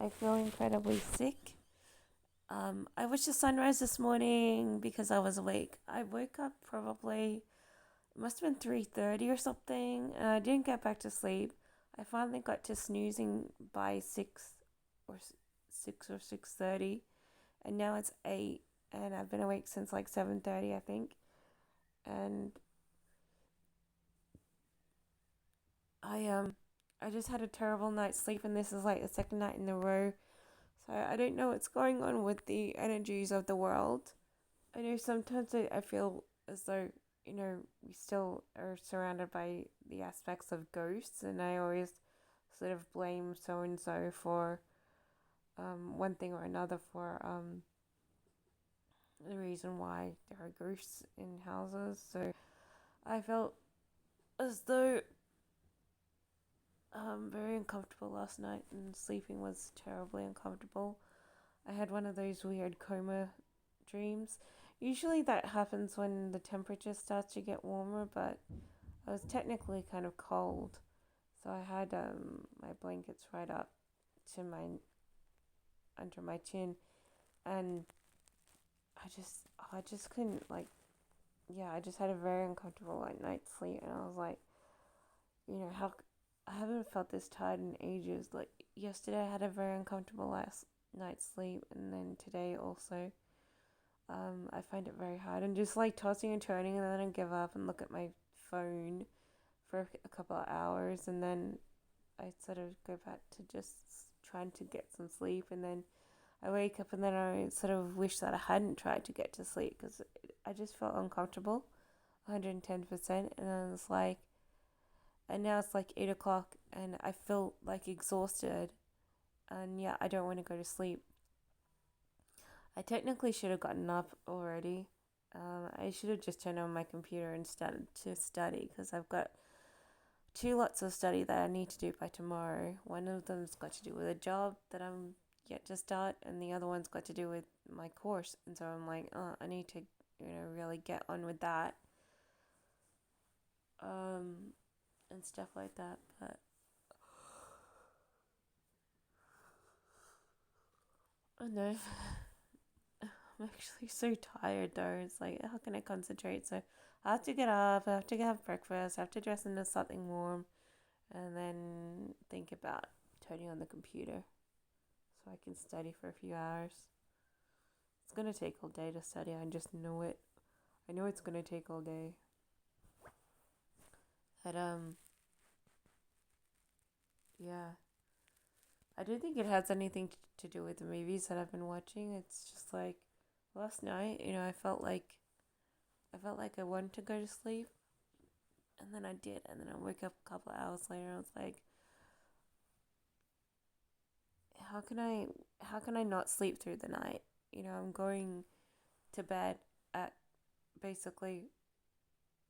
I feel incredibly sick. I watched the sunrise this morning because I was awake. I woke up probably, it must have been 3:30 or something, and I didn't get back to sleep. I finally got to snoozing by or 6 or 6:30, and now it's 8, and I've been awake since like 7:30, I think. And I just had a terrible night's sleep, and this is like the second night in a row. So I don't know what's going on with the energies of the world. I know sometimes I feel as though, we still are surrounded by the aspects of ghosts, and I always sort of blame so and so for one thing or another for the reason why there are ghosts in houses. So I felt as though very uncomfortable last night, and sleeping was terribly uncomfortable. I had one of those weird coma dreams. Usually that happens when the temperature starts to get warmer, but I was technically kind of cold, so I had my blankets right up to my under my chin, and I just couldn't, like, yeah, I just had a very uncomfortable like night's sleep, and I was like, how I haven't felt this tired in ages. Like yesterday, I had a very uncomfortable last night's sleep, and then today also. I find it very hard, and just like tossing and turning, and then I give up and look at my phone for a couple of hours, and then I sort of go back to just trying to get some sleep, and then I wake up, and then I sort of wish that I hadn't tried to get to sleep because I just felt uncomfortable, 110%, and then it's like, and now it's like 8 o'clock, and I feel like exhausted, and yeah, I don't want to go to sleep. I technically should have gotten up already. I should have just turned on my computer and started to study because I've got two lots of study that I need to do by tomorrow. One of them's got to do with a job that I'm yet to start, and the other one's got to do with my course. And so I'm like, oh, I need to, really get on with that, um, and stuff like that. But I don't know. I'm actually so tired though. It's like, how can I concentrate? So I have to get up, I have to have breakfast, I have to dress into something warm, and then think about turning on the computer so I can study for a few hours. It's gonna take all day to study. I just know it. I know it's gonna take all day. But yeah. I don't think it has anything to do with the movies that I've been watching. It's just like last night, I felt like I wanted to go to sleep, and then I did, and then I woke up a couple of hours later, and I was like, how can I how can I not sleep through the night? I'm going to bed at basically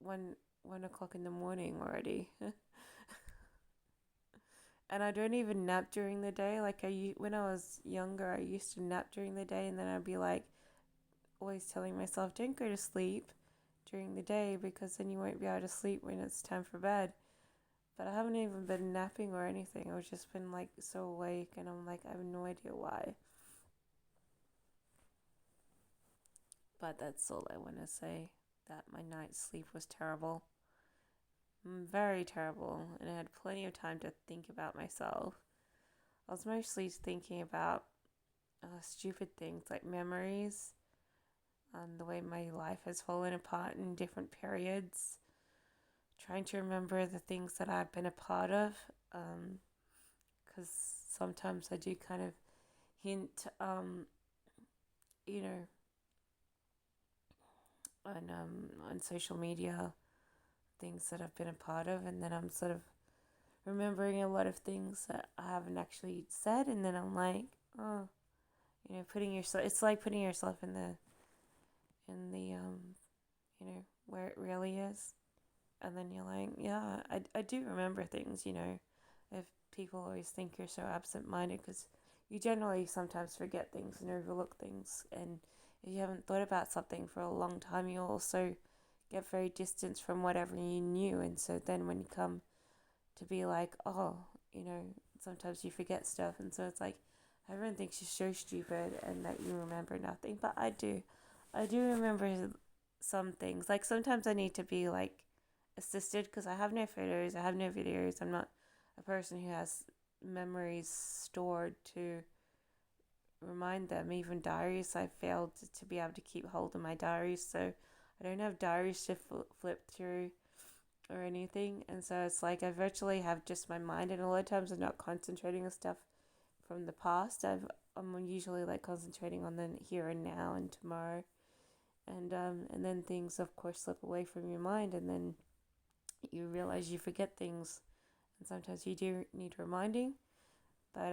one o'clock in the morning already. And I don't even nap during the day. Like when I was younger, I used to nap during the day, and then I'd be like always telling myself, "Don't go to sleep during the day because then you won't be able to sleep when it's time for bed." But I haven't even been napping or anything. I've just been like so awake, and I'm like, I have no idea why. But that's all I want to say. That my night's sleep was terrible, very terrible, and I had plenty of time to think about myself. I was mostly thinking about stupid things like memories and the way my life has fallen apart in different periods. Trying to remember the things that I've been a part of, because sometimes I do kind of hint, you know, on social media things that I've been a part of, and then I'm sort of remembering a lot of things that I haven't actually said, and then I'm like, oh, putting yourself. It's like putting yourself in the where it really is, and then you're like, yeah, I do remember things. If people always think you're so absent-minded because you generally sometimes forget things and overlook things, and if you haven't thought about something for a long time, you also get very distanced from whatever you knew, and so then when you come to be like, oh, you know, sometimes you forget stuff, and so it's like everyone thinks you're so stupid and that you remember nothing, but I do. I do remember some things. Like sometimes I need to be like assisted because I have no photos, I have no videos. I'm not a person who has memories stored to remind them. Even diaries, I failed to be able to keep hold of my diaries, so I don't have diaries to flip through or anything. And so it's like I virtually have just my mind, and a lot of times I'm not concentrating on stuff from the past. I'm usually like concentrating on the here and now and tomorrow, and then things of course slip away from your mind, and then you realize you forget things, and sometimes you do need reminding. But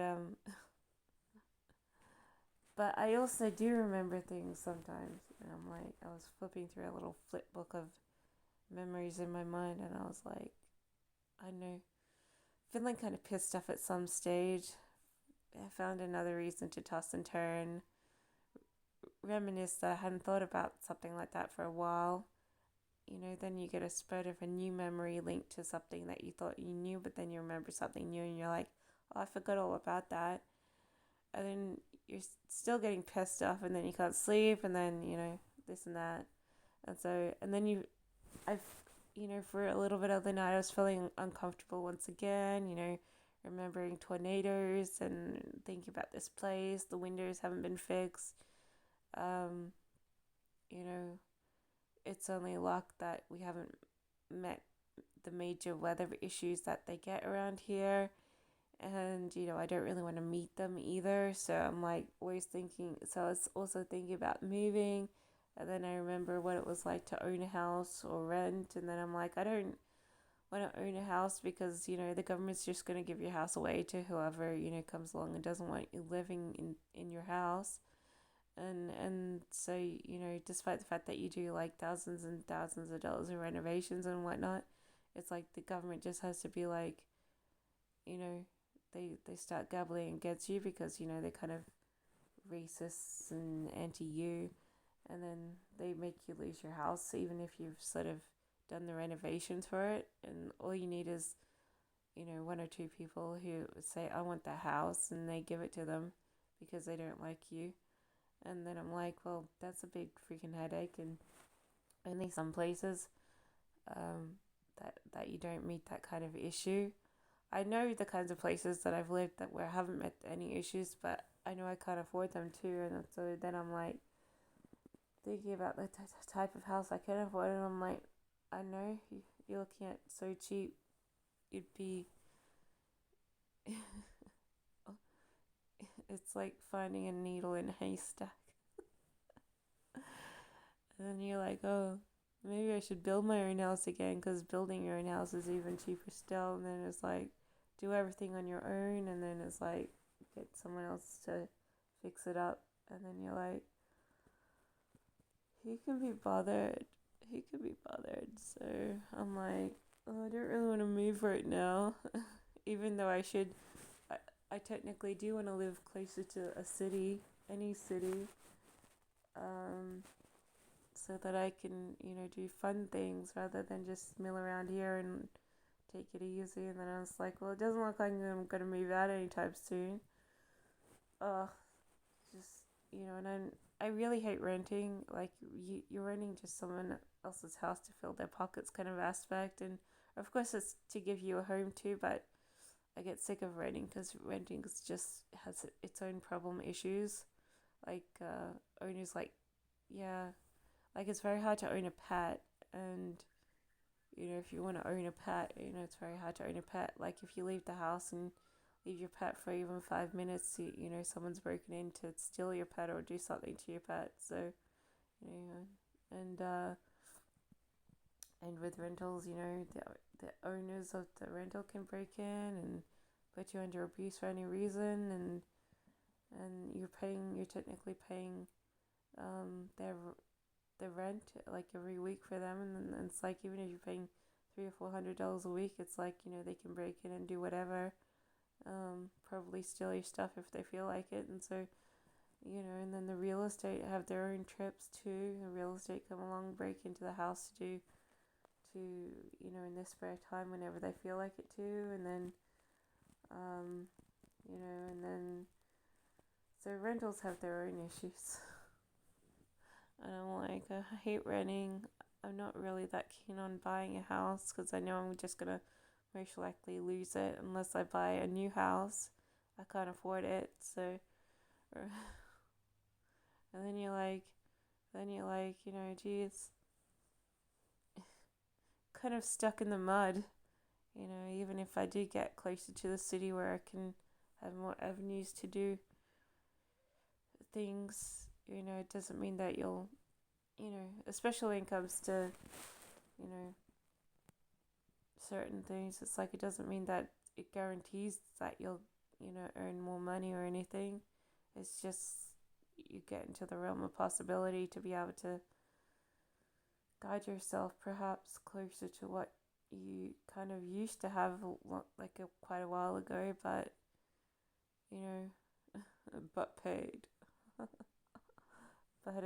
but I also do remember things sometimes, and I'm like, I was flipping through a little flip book of memories in my mind, and I was like, I know, feeling kind of pissed off at some stage. I found another reason to toss and turn, reminisce that I hadn't thought about something like that for a while. Then you get a spurt of a new memory linked to something that you thought you knew, but then you remember something new and you're like, oh, I forgot all about that. And then you're still getting pissed off, and then you can't sleep, and then, this and that. And so, and then I've, for a little bit of the night, I was feeling uncomfortable once again, remembering tornadoes and thinking about this place. The windows haven't been fixed. Um, you know, it's only luck that we haven't met the major weather issues that they get around here. And, I don't really want to meet them either. So I'm like always thinking, so I was also thinking about moving. And then I remember what it was like to own a house or rent. And then I'm like, I don't want to own a house because, the government's just going to give your house away to whoever, comes along and doesn't want you living in your house. And so, despite the fact that you do like thousands and thousands of dollars in renovations and whatnot, it's like the government just has to be like, you know, they start gabbling against you because, they're kind of racist and anti you, and then they make you lose your house even if you've sort of done the renovations for it. And all you need is, one or two people who say, I want the house, and they give it to them because they don't like you. And then I'm like, well, that's a big freaking headache. And only some places that you don't meet that kind of issue. I know the kinds of places that I've lived that where I haven't met any issues, but I know I can't afford them too. And so then I'm like thinking about the type of house I can afford, and I'm like, I know you're looking at so cheap, you'd be. It's like finding a needle in a haystack. And then you're like, oh, maybe I should build my own house again because building your own house is even cheaper still. And then it's like, do everything on your own. And then it's like, get someone else to fix it up. And then you're like, he can be bothered. He can be bothered. So I'm like, oh, I don't really want to move right now. Even though I technically do want to live closer to a city, any city. Um, so that I can, do fun things rather than just mill around here and take it easy. And then I was like, well, it doesn't look like I'm going to move out anytime soon. Ugh, just, and I really hate renting. Like, you're renting just someone else's house to fill their pockets kind of aspect. And of course, it's to give you a home too, but I get sick of renting because renting just has its own problem issues. Like, owners, like, yeah, like it's very hard to own a pet, and if you want to own a pet, it's very hard to own a pet. Like if you leave the house and leave your pet for even 5 minutes, someone's broken in to steal your pet or do something to your pet. So, you know, and with rentals, the owners of the rental can break in and put you under abuse for any reason, and you're technically paying the rent like every week for them, and then it's like even if you're paying $300 or $400 a week, it's like they can break in and do whatever, probably steal your stuff if they feel like it. And so and then the real estate have their own trips too. The real estate come along, break into the house to in their spare time whenever they feel like it too. And then and then So rentals have their own issues. And I'm like, I hate renting. I'm not really that keen on buying a house because I know I'm just gonna most likely lose it unless I buy a new house. I can't afford it, so and then you're like, geez, kind of stuck in the mud. Even if I do get closer to the city where I can have more avenues to do things, it doesn't mean that you'll, especially when it comes to, you know, certain things, it's like it doesn't mean that it guarantees that you'll, earn more money or anything. It's just you get into the realm of possibility to be able to guide yourself perhaps closer to what you kind of used to have quite a while ago, but but paid. But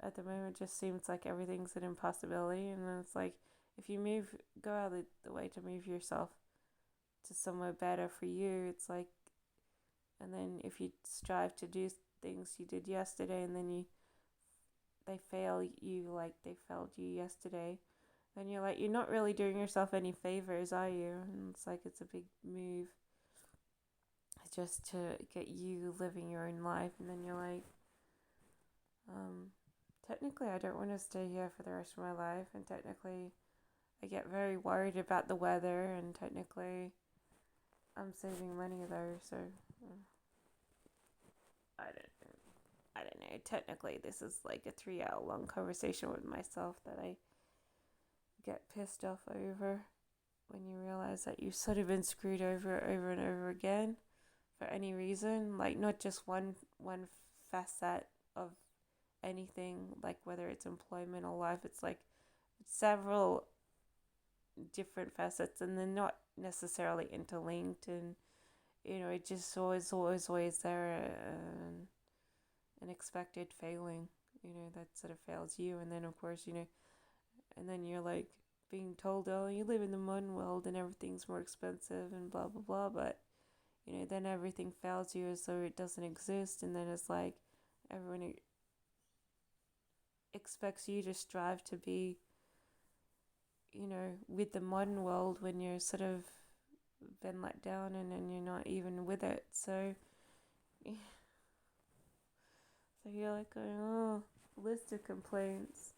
at the moment, it just seems like everything's an impossibility, and then it's like if you go out of the way to move yourself to somewhere better for you, it's like, and then if you strive to do things you did yesterday, and then they fail you like they failed you yesterday, then you're like, you're not really doing yourself any favors, are you? And it's like it's a big move just to get you living your own life, and then you're like, technically I don't want to stay here for the rest of my life, and technically I get very worried about the weather, and technically I'm saving money though, so I don't know. Technically this is like a 3 hour long conversation with myself that I get pissed off over when you realize that you've sort of been screwed over and over again for any reason, like not just one facet of anything, like whether it's employment or life, it's like several different facets, and they're not necessarily interlinked, and it just always there, an expected failing, that sort of fails you, and then of course, and then you're like being told, oh, you live in the modern world and everything's more expensive and blah blah blah, but then everything fails you as though it doesn't exist, and then it's like everyone expects you to strive to be, with the modern world when you're sort of been let down, and then you're not even with it. So you're like going, oh, list of complaints.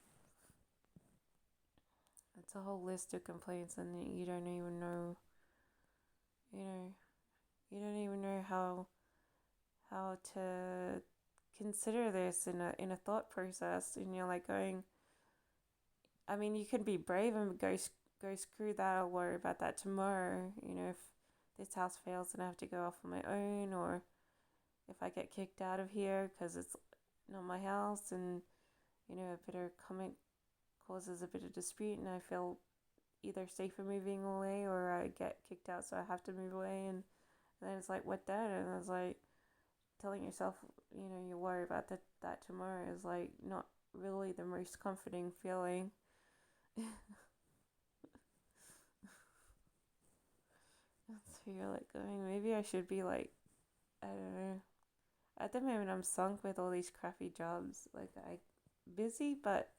It's a whole list of complaints, and you don't even know, you don't even know how to consider this in a thought process, and you're like going, I mean, you can be brave and go screw that, I'll worry about that tomorrow, if this house fails and I have to go off on my own, or if I get kicked out of here because it's not my house, and a bit of comment causes a bit of dispute, and I feel either safer moving away or I get kicked out, so I have to move away, and then it's like, what then? And I was like, telling yourself, you worry about that tomorrow is like not really the most comforting feeling. So you're like going, maybe I should be like, I don't know. At the moment, I'm sunk with all these crappy jobs. Like, busy, but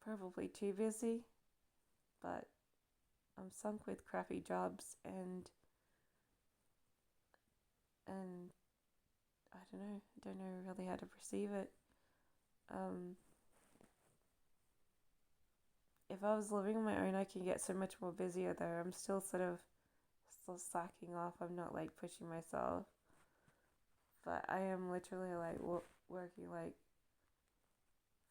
probably too busy. But I'm sunk with crappy jobs, and I don't know really how to perceive it. If I was living on my own, I can get so much more busier though. I'm still still slacking off. I'm not like pushing myself, but I am literally like working like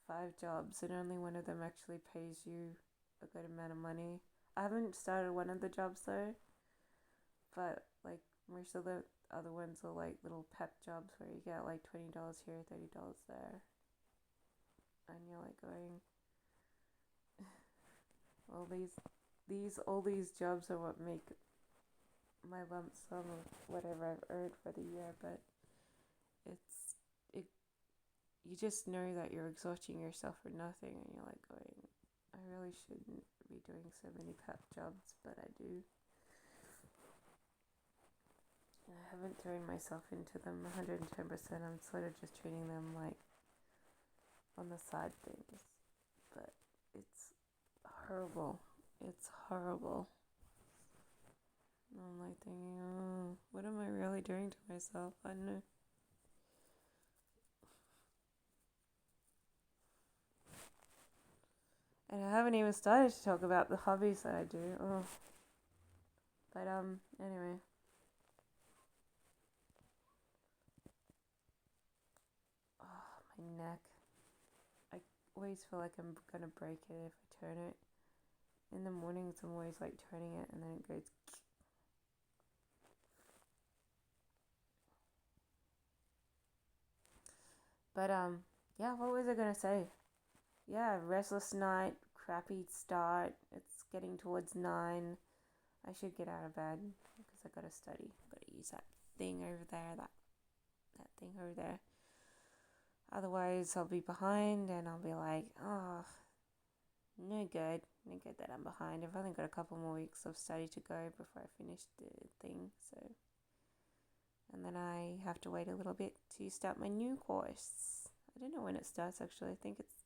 5 jobs, and only one of them actually pays you a good amount of money. I haven't started one of the jobs though, but like most of the other ones are like little pep jobs where you get like $20 here, $30 there, and you're like going, well, all these jobs are what make my lump sum of whatever I've earned for the year, but it you just know that you're exhausting yourself for nothing, and you're like going, I really shouldn't be doing so many pep jobs, but I do. I haven't thrown myself into them 110%. I'm sort of just treating them like on the side things. But it's horrible. It's horrible. And I'm like thinking, oh, what am I really doing to myself? I don't know. And I haven't even started to talk about the hobbies that I do. Oh. But anyway. Oh, my neck. I always feel like I'm gonna break it if I turn it. In the mornings I'm always like turning it and then it goes. But yeah, what was I gonna say? Yeah, restless night, crappy start. It's getting towards 9. I should get out of bed because I gotta study. Gotta use that thing over there, that thing over there. Otherwise, I'll be behind and I'll be like, oh, no good. No good that I'm behind. I've only got a couple more weeks of study to go before I finish the thing. So, and then I have to wait a little bit to start my new course. I don't know when it starts actually. I think it's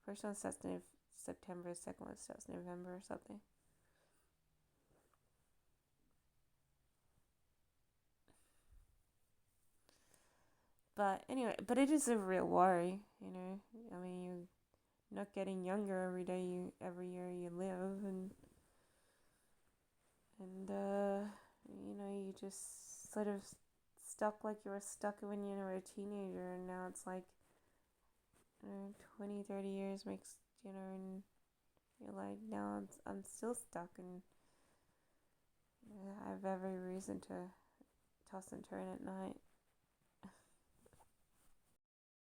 first one starts in September, second one starts November or something. But anyway, but it is a real worry, you know. I mean, you're not getting younger every year you live, and you know, you just sort of stuck like you were stuck when you were a teenager, and now it's like, you know, 20, 30 years makes, you know, and you're like, now I'm still stuck, and I have every reason to toss and turn at night.